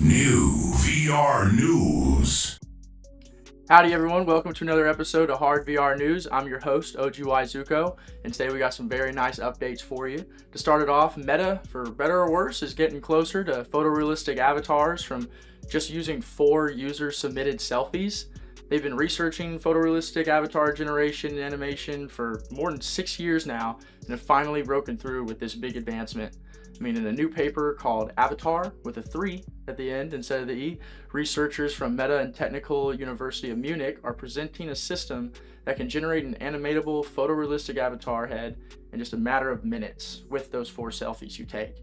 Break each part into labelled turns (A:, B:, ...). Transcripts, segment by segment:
A: New VR News.
B: Howdy everyone, welcome to another episode of Hard VR News. I'm your host, OGY Zuko, and today we got some very nice updates for you. To start it off, Meta, for better or worse, is getting closer to photorealistic avatars from just using 4 user-submitted selfies. They've been researching photorealistic avatar generation and animation for more than 6 years now, and have finally broken through with this big advancement. In a new paper called Avatar, with a 3 at the end instead of the E, researchers from Meta and Technical University of Munich are presenting a system that can generate an animatable photorealistic avatar head in just a matter of minutes with those 4 selfies you take.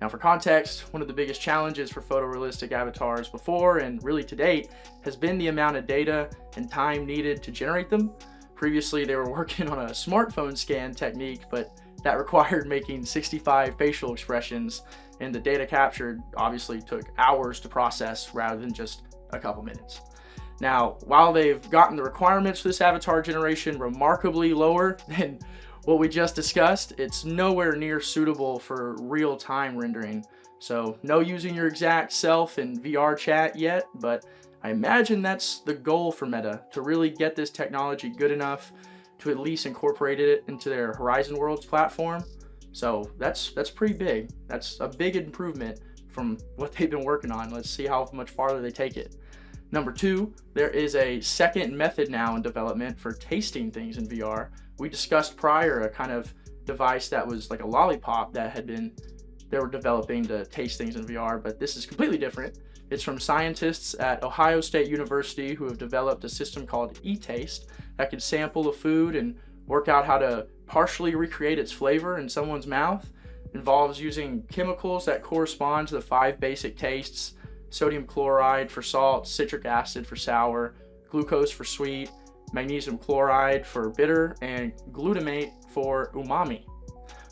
B: Now, for context, one of the biggest challenges for photorealistic avatars before and really to date has been the amount of data and time needed to generate them. Previously, they were working on a smartphone scan technique, but that required making 65 facial expressions, and the data captured obviously took hours to process rather than just a couple minutes. Now, while they've gotten the requirements for this avatar generation remarkably lower than what we just discussed, it's nowhere near suitable for real-time rendering. So no using your exact self in VR chat yet, but I imagine that's the goal for Meta, to really get this technology good enough to at least incorporate it into their Horizon Worlds platform. So that's pretty big. That's a big improvement from what they've been working on. Let's see how much farther they take it. Number 2, there is a second method now in development for tasting things in VR. We discussed prior a kind of device that was like a lollipop that they were developing to taste things in VR, but this is completely different. It's from scientists at Ohio State University who have developed a system called eTaste that can sample a food and work out how to partially recreate its flavor in someone's mouth. It involves using chemicals that correspond to the 5 basic tastes: sodium chloride for salt, citric acid for sour, glucose for sweet, magnesium chloride for bitter, and glutamate for umami.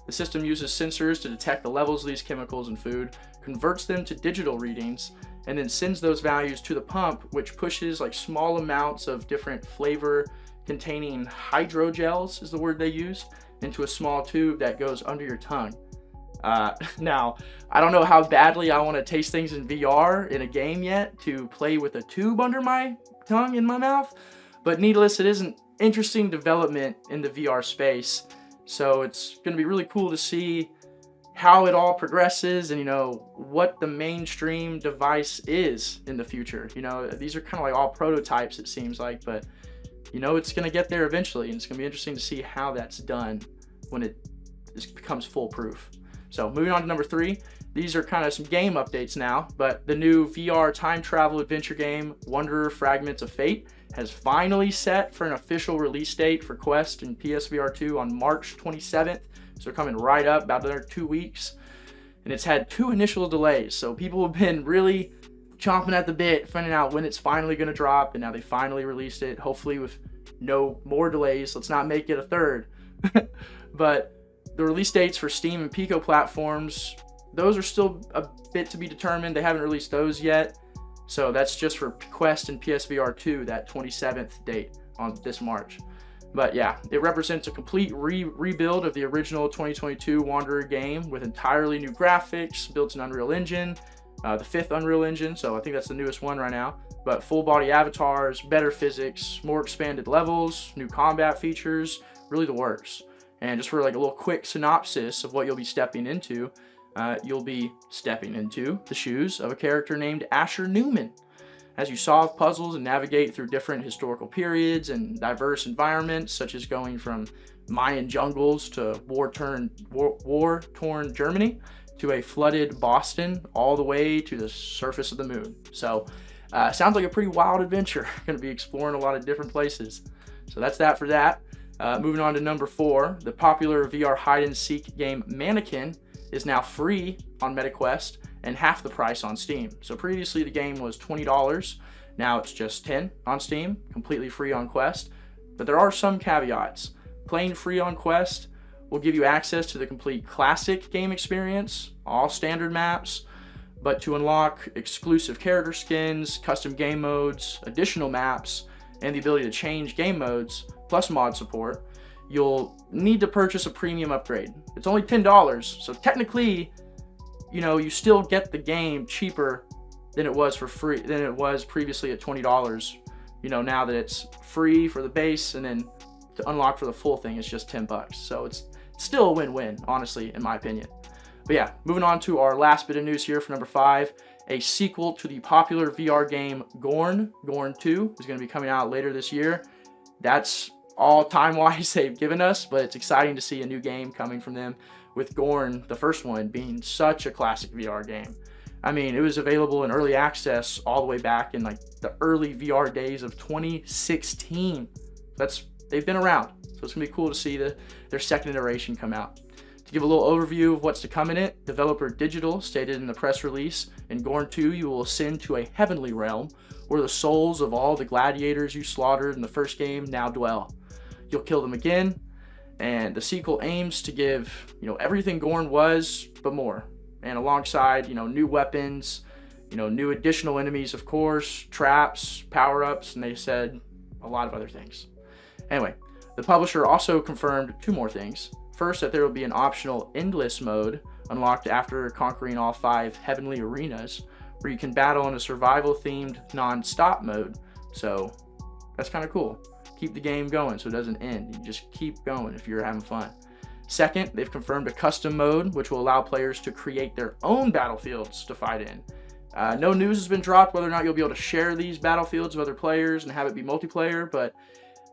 B: The system uses sensors to detect the levels of these chemicals in food, converts them to digital readings, and then sends those values to the pump, which pushes like small amounts of different flavor containing hydrogels, is the word they use, into a small tube that goes under your tongue. Now, I don't know how badly I want to taste things in VR in a game yet to play with a tube under my tongue in my mouth, but needless, it is an interesting development in the VR space. So it's going to be really cool to see how it all progresses and, what the mainstream device is in the future. These are kind of like all prototypes, it seems like, but it's going to get there eventually, and it's going to be interesting to see how that's done when it becomes foolproof. So moving on to number 3, these are kind of some game updates now, but the new VR time travel adventure game, Wanderer Fragments of Fate, has finally set for an official release date for Quest and PSVR 2 on March 27th. So coming right up, about another 2 weeks. And it's had 2 initial delays, so people have been really chomping at the bit, finding out when it's finally going to drop, and now they finally released it, hopefully with no more delays. Let's not make it a third. But the release dates for Steam and Pico platforms, those are still a bit to be determined. They haven't released those yet. So that's just for Quest and PSVR 2, that 27th date on this March. But yeah, it represents a complete rebuild of the original 2022 Wanderer game with entirely new graphics, built in Unreal Engine, the 5th Unreal Engine, so I think that's the newest one right now. But full body avatars, better physics, more expanded levels, new combat features, really the works. And just for like a little quick synopsis of what you'll be stepping into, you'll be stepping into the shoes of a character named Asher Newman, as you solve puzzles and navigate through different historical periods and diverse environments, such as going from Mayan jungles to war-torn Germany to a flooded Boston, all the way to the surface of the moon. So sounds like a pretty wild adventure. Going to be exploring a lot of different places. So that's that for that. Moving on to number 4, the popular VR hide-and-seek game Mannequin is now free on MetaQuest and half the price on Steam. So previously the game was $20, now it's just $10 on Steam, completely free on Quest. But there are some caveats. Playing free on Quest will give you access to the complete classic game experience, all standard maps, but to unlock exclusive character skins, custom game modes, additional maps, and the ability to change game modes, plus mod support, you'll need to purchase a premium upgrade. It's only $10, so technically, you still get the game cheaper than it was previously at $20. You know, now that it's free for the base, and then to unlock for the full thing, it's just $10. So it's still a win-win, honestly, in my opinion. But yeah, moving on to our last bit of news here for number 5. A sequel to the popular VR game Gorn, Gorn 2, is going to be coming out later this year. That's all time-wise they've given us, but it's exciting to see a new game coming from them, with Gorn, the first one, being such a classic VR game. I mean, it was available in early access all the way back in like the early VR days of 2016. They've been around, so it's gonna be cool to see their second iteration come out. To give a little overview of what's to come in it, developer Digital stated in the press release, in Gorn 2 you will ascend to a heavenly realm where the souls of all the gladiators you slaughtered in the first game now dwell. You'll kill them again, and the sequel aims to give, you know, everything Gorn was, but more. And alongside, you know, new weapons, you know, new additional enemies, of course, traps, power-ups, and they said a lot of other things. Anyway, the publisher also confirmed 2 more things. First, that there will be an optional endless mode unlocked after conquering all 5 heavenly arenas, where you can battle in a survival-themed non-stop mode. So that's kind of cool. Keep the game going so it doesn't end. You just keep going if you're having fun. Second, they've confirmed a custom mode, which will allow players to create their own battlefields to fight in. No news has been dropped whether or not you'll be able to share these battlefields with other players and have it be multiplayer, but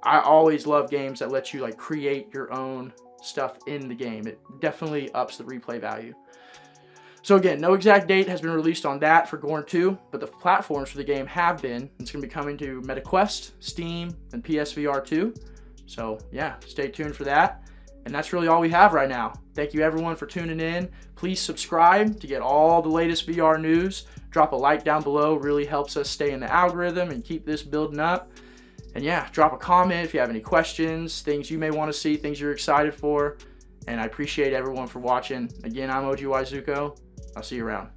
B: I always love games that let you like create your own stuff in the game. It definitely ups the replay value. So again, no exact date has been released on that for Gorn 2, but the platforms for the game have been. It's going to be coming to Quest, Steam, and PSVR 2. So yeah, stay tuned for that. And that's really all we have right now. Thank you everyone for tuning in. Please subscribe to get all the latest VR news. Drop a like down below, really helps us stay in the algorithm and keep this building up. And yeah, drop a comment if you have any questions, things you may want to see, things you're excited for. And I appreciate everyone for watching. Again, I'm OGY Zuko. I'll see you around.